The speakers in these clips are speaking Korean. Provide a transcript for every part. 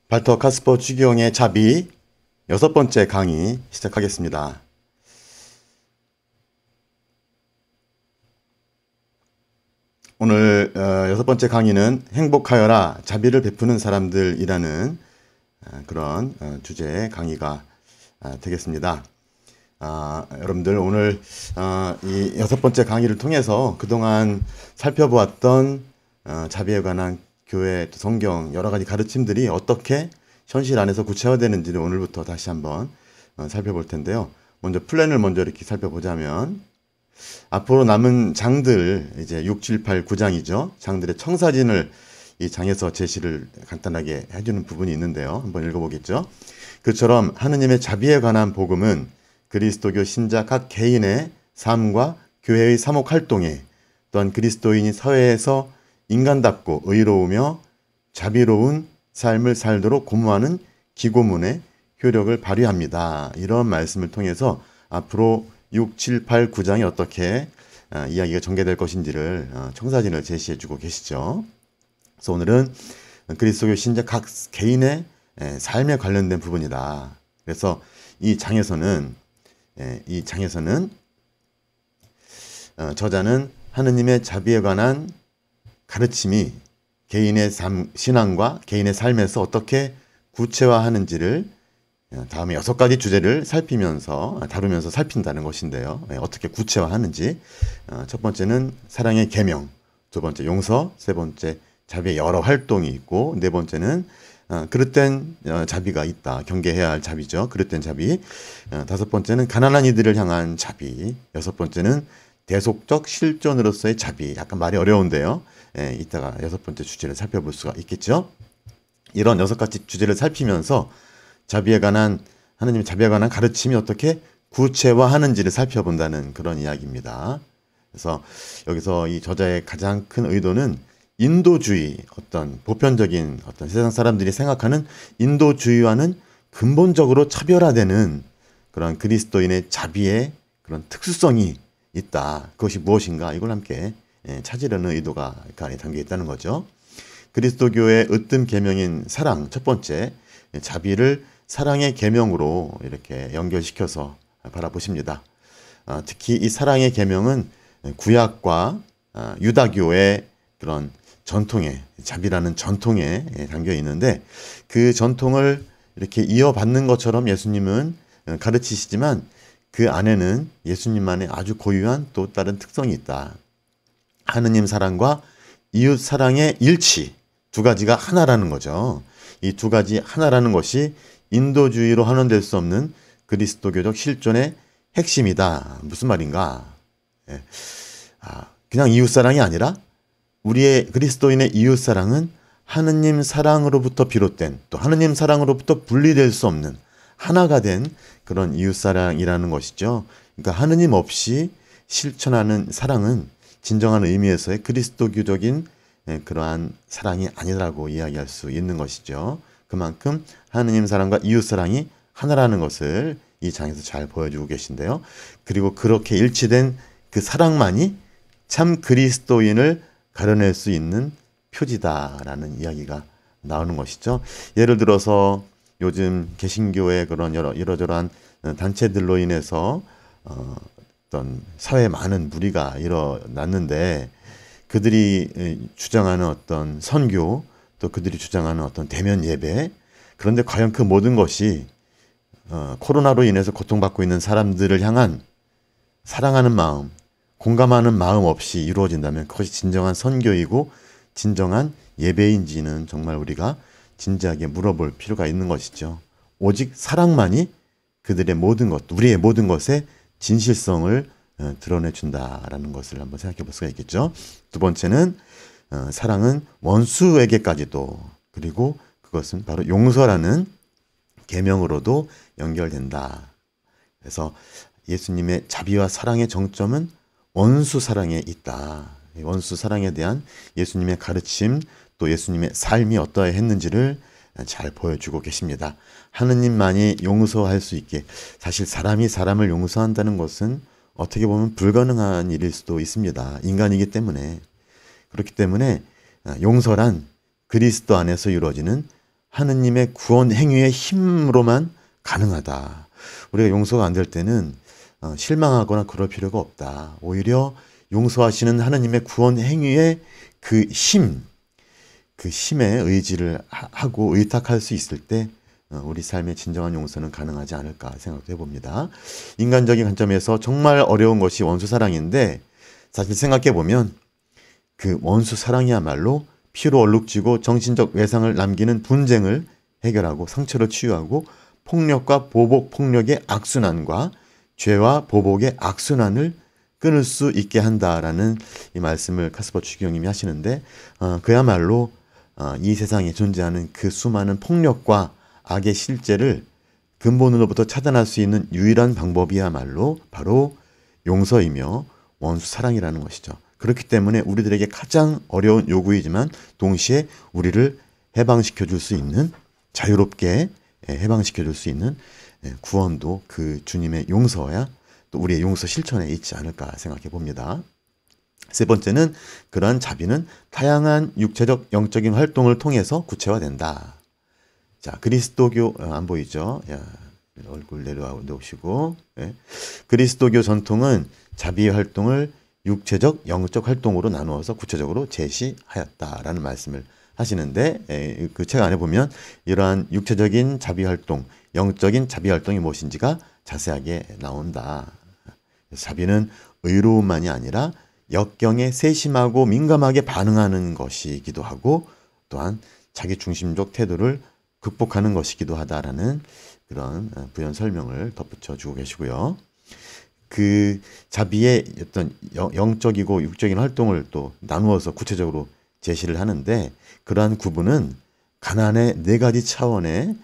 발터 카스퍼 추기경의 자비 6번째 강의 시작하겠습니다. 오늘 6번째 강의는 행복하여라 자비를 베푸는 사람들이라는 그런 주제의 강의가 되겠습니다. 여러분들 오늘 이 6번째 강의를 통해서 그동안 살펴보았던 자비에 관한 교회, 성경 여러 가지 가르침들이 어떻게 현실 안에서 구체화되는지를 오늘부터 다시 한번 살펴볼 텐데요. 먼저 플랜을 이렇게 살펴보자면 앞으로 남은 장들 이제 6, 7, 8, 9장이죠. 장들의 청사진을 이 장에서 제시를 간단하게 해주는 부분이 있는데요. 한번 읽어보겠죠. 그처럼 하느님의 자비에 관한 복음은 그리스도교 신자 각 개인의 삶과 교회의 사목 활동에 또한 그리스도인이 사회에서 인간답고 의로우며 자비로운 삶을 살도록 고무하는 기고문의 효력을 발휘합니다. 이런 말씀을 통해서 앞으로 6, 7, 8, 9장이 어떻게 이야기가 전개될 것인지를 청사진을 제시해주고 계시죠. 그래서 오늘은 그리스도교 신자 각 개인의 삶에 관련된 부분이다. 그래서 이 장에서는 저자는 하느님의 자비에 관한 가르침이 개인의 신앙과 개인의 삶에서 어떻게 구체화하는지를 다음에 6가지 주제를 다루면서 살핀다는 것인데요. 어떻게 구체화하는지. 첫 번째는 사랑의 계명, 두 번째 용서, 세 번째 자비의 여러 활동이 있고, 네 번째는 그릇된 자비가 있다. 경계해야 할 자비죠. 그릇된 자비. 다섯 번째는 가난한 이들을 향한 자비. 여섯 번째는 대속적 실존으로서의 자비. 약간 말이 어려운데요. 이따가 6번째 주제를 살펴볼 수가 있겠죠. 이런 6가지 주제를 살피면서 하느님의 자비에 관한 가르침이 어떻게 구체화하는지를 살펴본다는 그런 이야기입니다. 그래서 여기서 이 저자의 가장 큰 의도는 인도주의, 보편적인 세상 사람들이 생각하는 인도주의와는 근본적으로 차별화되는 그런 그리스도인의 자비의 그런 특수성이 있다. 그것이 무엇인가? 이걸 함께 찾으려는 의도가 안에 담겨 있다는 거죠. 그리스도교의 으뜸 계명인 사랑, 첫 번째, 자비를 사랑의 계명으로 이렇게 연결시켜서 바라보십니다. 특히 이 사랑의 계명은 구약과 유다교의 그런 자비라는 전통에 담겨 있는데 그 전통을 이렇게 이어받는 것처럼 예수님은 가르치시지만 그 안에는 예수님만의 아주 고유한 또 다른 특성이 있다. 하느님 사랑과 이웃 사랑의 일치, 두 가지가 하나라는 거죠. 이 두 가지 하나라는 것이 인도주의로 환원될 수 없는 그리스도교적 실존의 핵심이다. 무슨 말인가? 그냥 이웃 사랑이 아니라 우리의 그리스도인의 이웃 사랑은 하느님 사랑으로부터 비롯된 또 하느님 사랑으로부터 분리될 수 없는 하나가 된 그런 이웃 사랑이라는 것이죠. 그러니까 하느님 없이 실천하는 사랑은 진정한 의미에서의 그리스도교적인 그러한 사랑이 아니라고 이야기할 수 있는 것이죠. 그만큼 하느님 사랑과 이웃 사랑이 하나라는 것을 이 장에서 잘 보여주고 계신데요. 그리고 그렇게 일치된 그 사랑만이 참 그리스도인을 가려낼 수 있는 표지다라는 이야기가 나오는 것이죠. 예를 들어서 요즘 개신교의 그런 이러저러한 단체들로 인해서 어떤 사회에 많은 무리가 일어났는데 그들이 주장하는 어떤 선교 또 그들이 주장하는 어떤 대면 예배, 그런데 과연 그 모든 것이 코로나로 인해서 고통받고 있는 사람들을 향한 사랑하는 마음, 공감하는 마음 없이 이루어진다면 그것이 진정한 선교이고 진정한 예배인지는 정말 우리가 진지하게 물어볼 필요가 있는 것이죠. 오직 사랑만이 그들의 모든 것, 우리의 모든 것의 진실성을 드러내준다라는 것을 한번 생각해 볼 수가 있겠죠. 두 번째는 사랑은 원수에게까지도, 그리고 그것은 바로 용서라는 계명으로도 연결된다. 그래서 예수님의 자비와 사랑의 정점은 원수 사랑에 있다. 원수 사랑에 대한 예수님의 가르침 또 예수님의 삶이 어떠했는지를 잘 보여주고 계십니다. 하느님만이 용서할 수 있게, 사실 사람이 사람을 용서한다는 것은 어떻게 보면 불가능한 일일 수도 있습니다. 인간이기 때문에. 그렇기 때문에 용서란 그리스도 안에서 이루어지는 하느님의 구원 행위의 힘으로만 가능하다. 우리가 용서가 안 될 때는 실망하거나 그럴 필요가 없다. 오히려 용서하시는 하느님의 구원 행위의 그 힘에 의지를 하고 의탁할 수 있을 때 우리 삶의 진정한 용서는 가능하지 않을까 생각도 해봅니다. 인간적인 관점에서 정말 어려운 것이 원수 사랑인데 사실 생각해보면 그 원수 사랑이야말로 피로 얼룩지고 정신적 외상을 남기는 분쟁을 해결하고 상처를 치유하고 폭력과 보복 폭력의 악순환과 죄와 보복의 악순환을 끊을 수 있게 한다라는 이 말씀을 카스퍼 추기경님이 하시는데 그야말로 이 세상에 존재하는 그 수많은 폭력과 악의 실제를 근본으로부터 차단할 수 있는 유일한 방법이야말로 바로 용서이며 원수 사랑이라는 것이죠. 그렇기 때문에 우리들에게 가장 어려운 요구이지만 동시에 우리를 해방시켜 줄 수 있는 자유롭게 해방시켜 줄 수 있는 구원도 그 주님의 용서야 또 우리의 용서 실천에 있지 않을까 생각해 봅니다. 세 번째는 그러한 자비는 다양한 육체적 영적인 활동을 통해서 구체화된다. 자, 그리스도교 안 보이죠? 야, 얼굴 내려오시고 그리스도교 전통은 자비의 활동을 육체적, 영적 활동으로 나누어서 구체적으로 제시하였다라는 말씀을 하시는데 그 책 안에 보면 이러한 육체적인 자비 활동, 영적인 자비 활동이 무엇인지가 자세하게 나온다. 자비는 의로움만이 아니라 역경에 세심하고 민감하게 반응하는 것이기도 하고 또한 자기 중심적 태도를 극복하는 것이기도 하다라는 그런 부연 설명을 덧붙여 주고 계시고요. 그 자비의 어떤 영적이고 육적인 활동을 또 나누어서 구체적으로 제시를 하는데 그러한 구분은 가난의 네 가지 차원에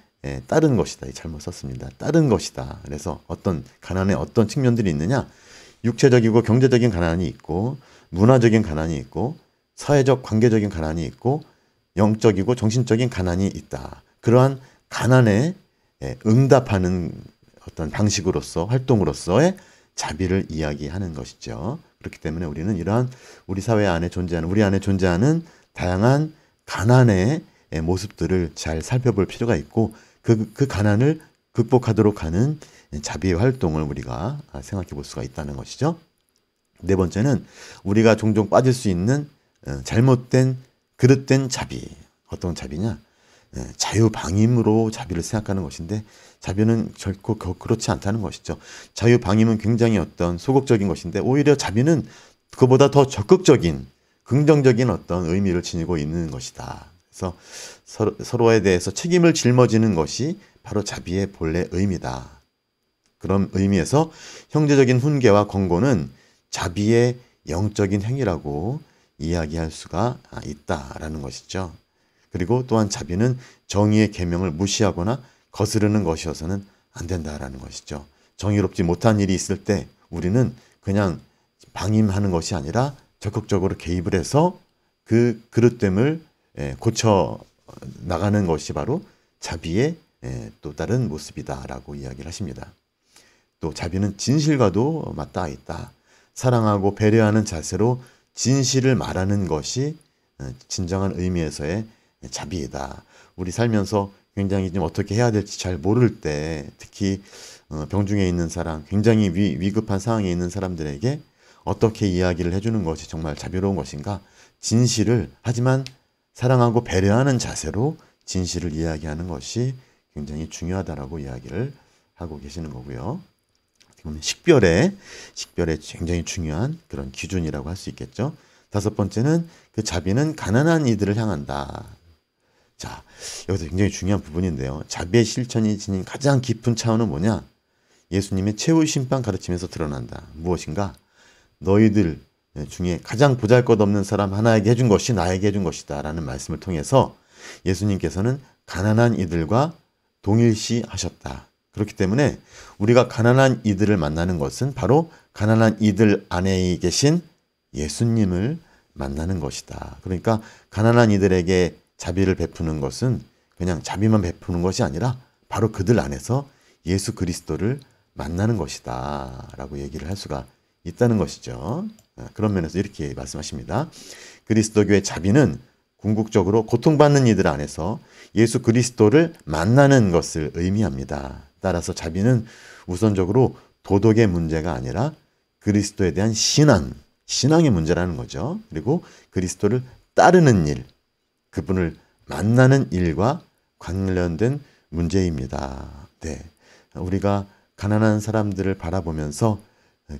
따른 것이다. 잘못 썼습니다. 따른 것이다. 그래서 어떤 가난의 어떤 측면들이 있느냐? 육체적이고 경제적인 가난이 있고 문화적인 가난이 있고 사회적 관계적인 가난이 있고 영적이고 정신적인 가난이 있다. 그러한 가난에 응답하는 어떤 방식으로서 활동으로서의 자비를 이야기하는 것이죠. 그렇기 때문에 우리는 이러한 우리 사회 안에 존재하는 우리 안에 존재하는 다양한 가난의 모습들을 잘 살펴볼 필요가 있고 그 가난을 극복하도록 하는 자비의 활동을 우리가 생각해 볼 수가 있다는 것이죠. 네 번째는 우리가 종종 빠질 수 있는 잘못된 그릇된 자비. 어떤 자비냐? 자유방임으로 자비를 생각하는 것인데 자비는 결코 그렇지 않다는 것이죠. 자유방임은 굉장히 어떤 소극적인 것인데 오히려 자비는 그보다 더 적극적인 긍정적인 어떤 의미를 지니고 있는 것이다. 그래서 서로에 대해서 책임을 짊어지는 것이 바로 자비의 본래 의미다. 그런 의미에서 형제적인 훈계와 권고는 자비의 영적인 행위라고 이야기할 수가 있다라는 것이죠. 그리고 또한 자비는 정의의 계명을 무시하거나 거스르는 것이어서는 안 된다라는 것이죠. 정의롭지 못한 일이 있을 때 우리는 그냥 방임하는 것이 아니라 적극적으로 개입을 해서 그 그릇됨을 고쳐 나가는 것이 바로 자비의 또 다른 모습이다라고 이야기를 하십니다. 또 자비는 진실과도 맞닿아 있다. 사랑하고 배려하는 자세로 진실을 말하는 것이 진정한 의미에서의 자비이다. 우리 살면서 굉장히 좀 어떻게 해야 될지 잘 모를 때 특히 병중에 있는 사람, 굉장히 위급한 상황에 있는 사람들에게 어떻게 이야기를 해주는 것이 정말 자비로운 것인가? 진실을 하지만 사랑하고 배려하는 자세로 진실을 이야기하는 것이 굉장히 중요하다라고 이야기를 하고 계시는 거고요. 식별에 굉장히 중요한 그런 기준이라고 할 수 있겠죠. 다섯 번째는 그 자비는 가난한 이들을 향한다. 자, 여기서 굉장히 중요한 부분인데요. 자비의 실천이 지닌 가장 깊은 차원은 뭐냐? 예수님의 최후 심판 가르침에서 드러난다. 무엇인가? 너희들 중에 가장 보잘것없는 사람 하나에게 해준 것이 나에게 해준 것이다 라는 말씀을 통해서 예수님께서는 가난한 이들과 동일시 하셨다. 그렇기 때문에 우리가 가난한 이들을 만나는 것은 바로 가난한 이들 안에 계신 예수님을 만나는 것이다. 그러니까 가난한 이들에게 자비를 베푸는 것은 그냥 자비만 베푸는 것이 아니라 바로 그들 안에서 예수 그리스도를 만나는 것이다 라고 얘기를 할 수가 있다는 것이죠. 그런 면에서 이렇게 말씀하십니다. 그리스도교의 자비는 궁극적으로 고통받는 이들 안에서 예수 그리스도를 만나는 것을 의미합니다. 따라서 자비는 우선적으로 도덕의 문제가 아니라 그리스도에 대한 신앙의 문제라는 거죠. 그리고 그리스도를 따르는 일, 그분을 만나는 일과 관련된 문제입니다. 네. 우리가 가난한 사람들을 바라보면서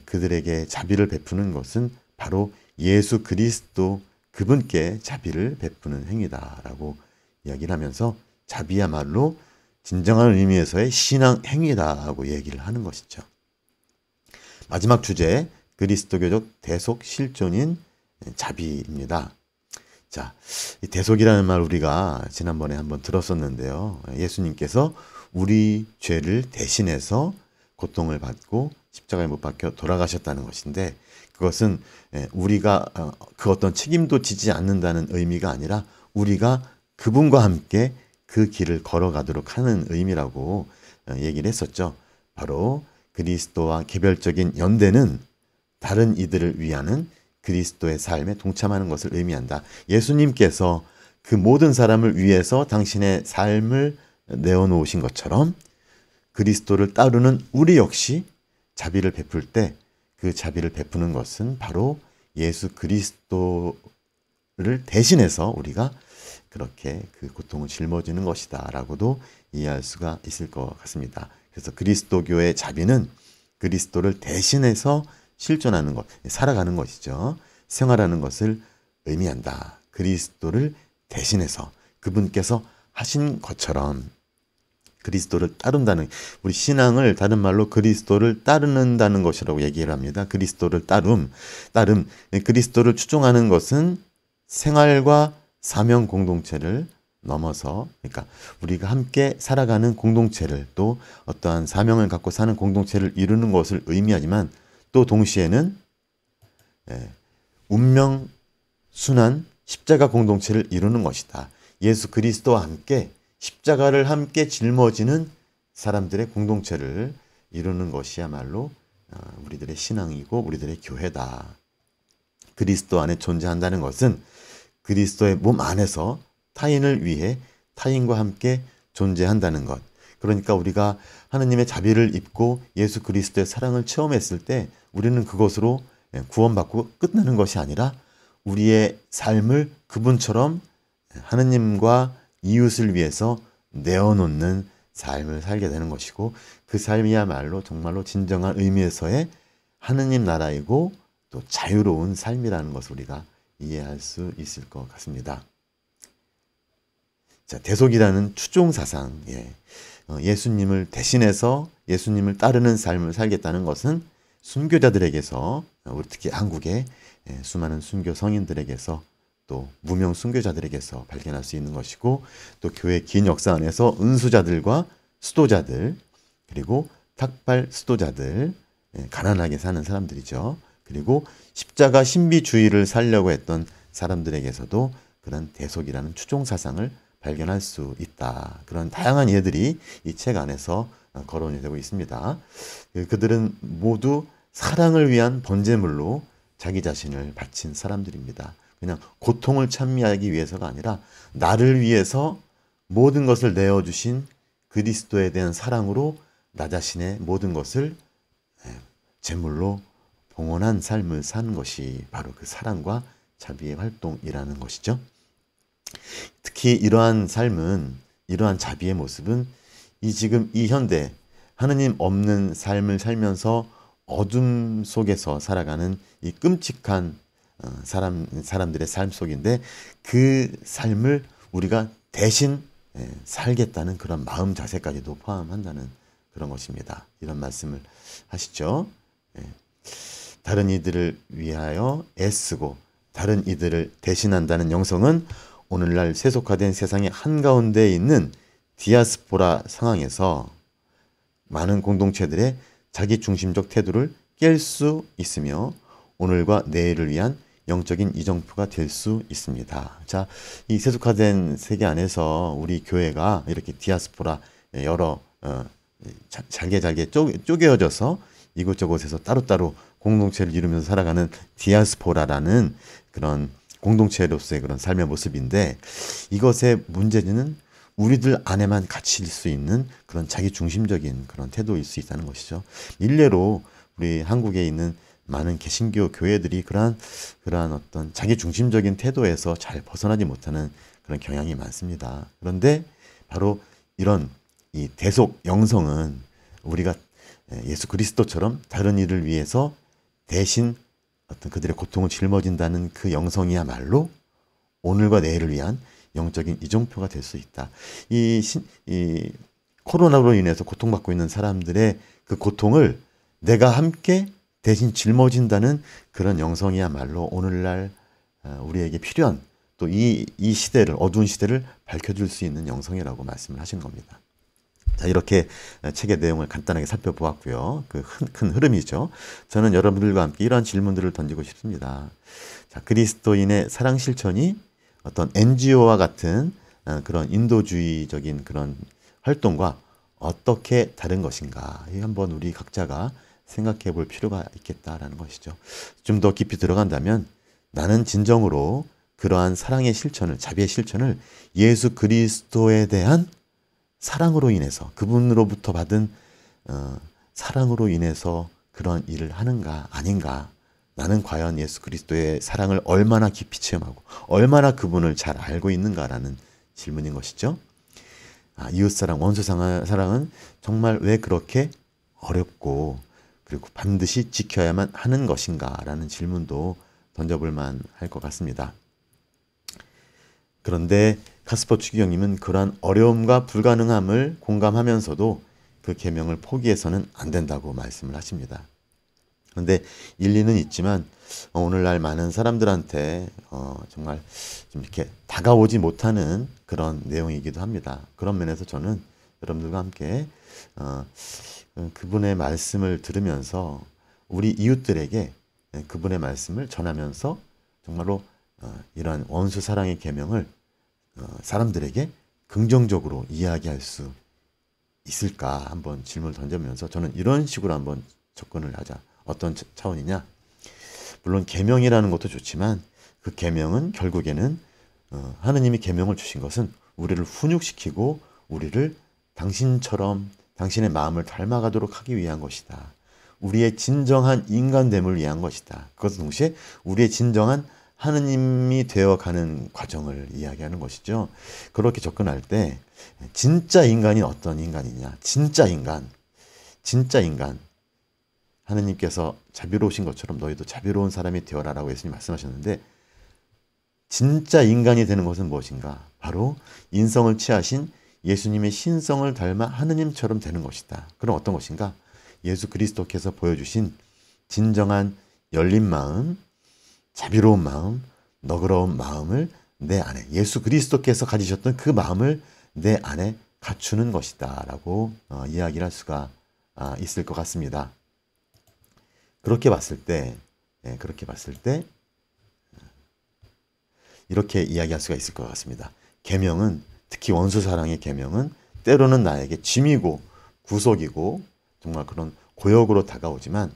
그들에게 자비를 베푸는 것은 바로 예수 그리스도 그분께 자비를 베푸는 행위다라고 이야기를 하면서 자비야말로 진정한 의미에서의 신앙 행위다라고 얘기를 하는 것이죠. 마지막 주제, 그리스도교적 대속 실존인 자비입니다. 자, 이 대속이라는 말 우리가 지난번에 한번 들었었는데요. 예수님께서 우리 죄를 대신해서 고통을 받고 십자가에 못 박혀 돌아가셨다는 것인데, 그것은 우리가 그 어떤 책임도 지지 않는다는 의미가 아니라 우리가 그분과 함께 그 길을 걸어가도록 하는 의미라고 얘기를 했었죠. 바로 그리스도와 개별적인 연대는 다른 이들을 위하는 그리스도의 삶에 동참하는 것을 의미한다. 예수님께서 그 모든 사람을 위해서 당신의 삶을 내어놓으신 것처럼 그리스도를 따르는 우리 역시 자비를 베풀 때 그 자비를 베푸는 것은 바로 예수 그리스도를 대신해서 우리가 그렇게 그 고통을 짊어지는 것이다 라고도 이해할 수가 있을 것 같습니다. 그래서 그리스도교의 자비는 그리스도를 대신해서 실존하는 것, 살아가는 것이죠. 생활하는 것을 의미한다. 그리스도를 대신해서 그분께서 하신 것처럼 그리스도를 따른다는, 우리 신앙을 다른 말로 그리스도를 따르는다는 것이라고 얘기를 합니다. 그리스도를 따름, 그리스도를 추종하는 것은 생활과 사명 공동체를 넘어서, 그러니까 우리가 함께 살아가는 공동체를, 또 어떠한 사명을 갖고 사는 공동체를 이루는 것을 의미하지만 또 동시에는 운명, 순환, 십자가 공동체를 이루는 것이다. 예수 그리스도와 함께 십자가를 함께 짊어지는 사람들의 공동체를 이루는 것이야말로 우리들의 신앙이고 우리들의 교회다. 그리스도 안에 존재한다는 것은 그리스도의 몸 안에서 타인을 위해 타인과 함께 존재한다는 것. 그러니까 우리가 하느님의 자비를 입고 예수 그리스도의 사랑을 체험했을 때 우리는 그것으로 구원받고 끝나는 것이 아니라 우리의 삶을 그분처럼 하느님과 이웃을 위해서 내어놓는 삶을 살게 되는 것이고, 그 삶이야말로 정말로 진정한 의미에서의 하느님 나라이고 또 자유로운 삶이라는 것을 우리가 이해할 수 있을 것 같습니다. 자, 대속이라는 추종 사상, 예수님을 대신해서 예수님을 따르는 삶을 살겠다는 것은 순교자들에게서, 우리 특히 한국의 수많은 순교 성인들에게서, 또 무명 순교자들에게서 발견할 수 있는 것이고, 또 교회 긴 역사 안에서 은수자들과 수도자들, 그리고 탁발 수도자들, 가난하게 사는 사람들이죠. 그리고 십자가 신비주의를 살려고 했던 사람들에게서도 그런 대속이라는 추종 사상을 발견할 수 있다. 그런 다양한 예들이 이 책 안에서 거론이 되고 있습니다. 그들은 모두 사랑을 위한 번제물로 자기 자신을 바친 사람들입니다. 그냥 고통을 찬미하기 위해서가 아니라 나를 위해서 모든 것을 내어주신 그리스도에 대한 사랑으로 나 자신의 모든 것을 제물로 봉헌한 삶을 사는 것이 바로 그 사랑과 자비의 활동이라는 것이죠. 특히 이러한 삶은, 이러한 자비의 모습은 지금 이 현대 하느님 없는 삶을 살면서 어둠 속에서 살아가는 이 끔찍한 사람들의 삶 속인데, 그 삶을 우리가 대신 살겠다는 그런 마음 자세까지도 포함한다는 그런 것입니다. 이런 말씀을 하시죠. 다른 이들을 위하여 애쓰고 다른 이들을 대신한다는 영성은 오늘날 세속화된 세상의 한가운데에 있는 디아스포라 상황에서 많은 공동체들의 자기중심적 태도를 깰 수 있으며 오늘과 내일을 위한 영적인 이정표가 될 수 있습니다. 자, 이 세속화된 세계 안에서 우리 교회가 이렇게 디아스포라 여러 잘게 쪼개어져서 이곳저곳에서 따로따로 공동체를 이루면서 살아가는 디아스포라라는 그런 공동체로서의 그런 삶의 모습인데 이것의 문제는 우리들 안에만 갇힐 수 있는 그런 자기 중심적인 그런 태도일 수 있다는 것이죠. 일례로 우리 한국에 있는 많은 개신교 교회들이 그러한 어떤 자기 중심적인 태도에서 잘 벗어나지 못하는 그런 경향이 많습니다. 그런데 바로 이런 이 대속 영성은 우리가 예수 그리스도처럼 다른 이를 위해서 대신 어떤 그들의 고통을 짊어진다는 그 영성이야말로 오늘과 내일을 위한 영적인 이정표가 될 수 있다. 이 코로나로 인해서 고통받고 있는 사람들의 그 고통을 내가 함께 대신 짊어진다는 그런 영성이야말로 오늘날 우리에게 필요한 또 이 시대를 어두운 시대를 밝혀줄 수 있는 영성이라고 말씀을 하신 겁니다. 자, 이렇게 책의 내용을 간단하게 살펴보았고요. 그 큰 흐름이죠. 저는 여러분들과 함께 이러한 질문들을 던지고 싶습니다. 자, 그리스도인의 사랑 실천이 어떤 NGO와 같은 그런 인도주의적인 그런 활동과 어떻게 다른 것인가. 이 한번 우리 각자가 생각해 볼 필요가 있겠다라는 것이죠. 좀 더 깊이 들어간다면 나는 진정으로 그러한 사랑의 실천을, 자비의 실천을 예수 그리스도에 대한 사랑으로 인해서 그분으로부터 받은 사랑으로 인해서 그런 일을 하는가 아닌가. 나는 과연 예수 그리스도의 사랑을 얼마나 깊이 체험하고 얼마나 그분을 잘 알고 있는가라는 질문인 것이죠. 이웃사랑, 원수사랑은 정말 왜 그렇게 어렵고 그리고 반드시 지켜야만 하는 것인가라는 질문도 던져볼 만할 것 같습니다. 그런데 카스퍼 추기경님은 그러한 어려움과 불가능함을 공감하면서도 그 계명을 포기해서는 안 된다고 말씀을 하십니다. 그런데 일리는 있지만 오늘날 많은 사람들한테 정말 좀 이렇게 다가오지 못하는 그런 내용이기도 합니다. 그런 면에서 저는 여러분들과 함께 그분의 말씀을 들으면서 우리 이웃들에게 그분의 말씀을 전하면서 정말로 이러한 원수 사랑의 계명을 사람들에게 긍정적으로 이야기할 수 있을까 한번 질문을 던지면서 저는 이런 식으로 한번 접근을 하자. 어떤 차원이냐? 물론 계명이라는 것도 좋지만 그 계명은 결국에는 하느님이 계명을 주신 것은 우리를 훈육시키고 우리를 당신처럼 당신의 마음을 닮아가도록 하기 위한 것이다. 우리의 진정한 인간됨을 위한 것이다. 그것은 동시에 우리의 진정한 하느님이 되어가는 과정을 이야기하는 것이죠. 그렇게 접근할 때 진짜 인간이 어떤 인간이냐. 진짜 인간. 하느님께서 자비로우신 것처럼 너희도 자비로운 사람이 되어라라고 예수님 말씀하셨는데 진짜 인간이 되는 것은 무엇인가? 바로 인성을 취하신 예수님의 신성을 닮아 하느님처럼 되는 것이다. 그럼 어떤 것인가? 예수 그리스도께서 보여주신 진정한 열린 마음, 자비로운 마음, 너그러운 마음을 내 안에 예수 그리스도께서 가지셨던 그 마음을 내 안에 갖추는 것이다 라고 이야기를 할 수가 있을 것 같습니다. 그렇게 봤을 때 이렇게 이야기할 수가 있을 것 같습니다. 계명은 특히 원수사랑의 계명은 때로는 나에게 짐이고 구속이고 정말 그런 고역으로 다가오지만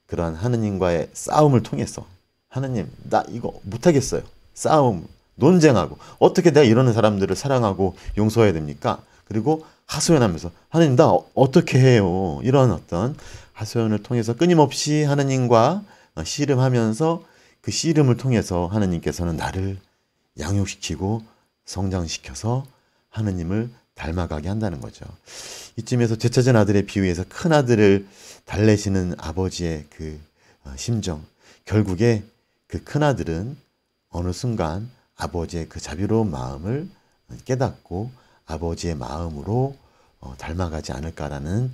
그러한 하느님과의 싸움을 통해서 하느님 나 이거 못하겠어요. 싸움, 논쟁하고 어떻게 내가 이러는 사람들을 사랑하고 용서해야 됩니까? 그리고 하소연하면서 하느님 나 어떻게 해요? 이런 어떤 하소연을 통해서 끊임없이 하느님과 씨름하면서 그 씨름을 통해서 하느님께서는 나를 양육시키고 성장시켜서 하느님을 닮아가게 한다는 거죠. 이쯤에서 되찾은 아들의 비유에서 큰 아들을 달래시는 아버지의 그 심정, 결국에 그 큰 아들은 어느 순간 아버지의 그 자비로운 마음을 깨닫고 아버지의 마음으로 닮아가지 않을까라는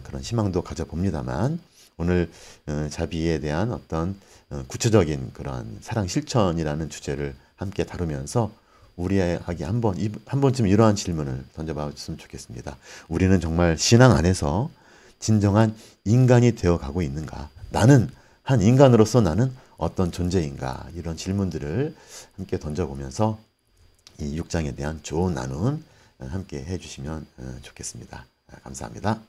그런 희망도 가져봅니다만 오늘 자비에 대한 어떤 구체적인 그런 사랑 실천이라는 주제를 함께 다루면서 우리에게 한 번쯤 이러한 질문을 던져봤으면 좋겠습니다. 우리는 정말 신앙 안에서 진정한 인간이 되어가고 있는가? 나는 한 인간으로서 나는 어떤 존재인가? 이런 질문들을 함께 던져보면서 이 6장에 대한 좋은 나눔 함께 해주시면 좋겠습니다. 감사합니다.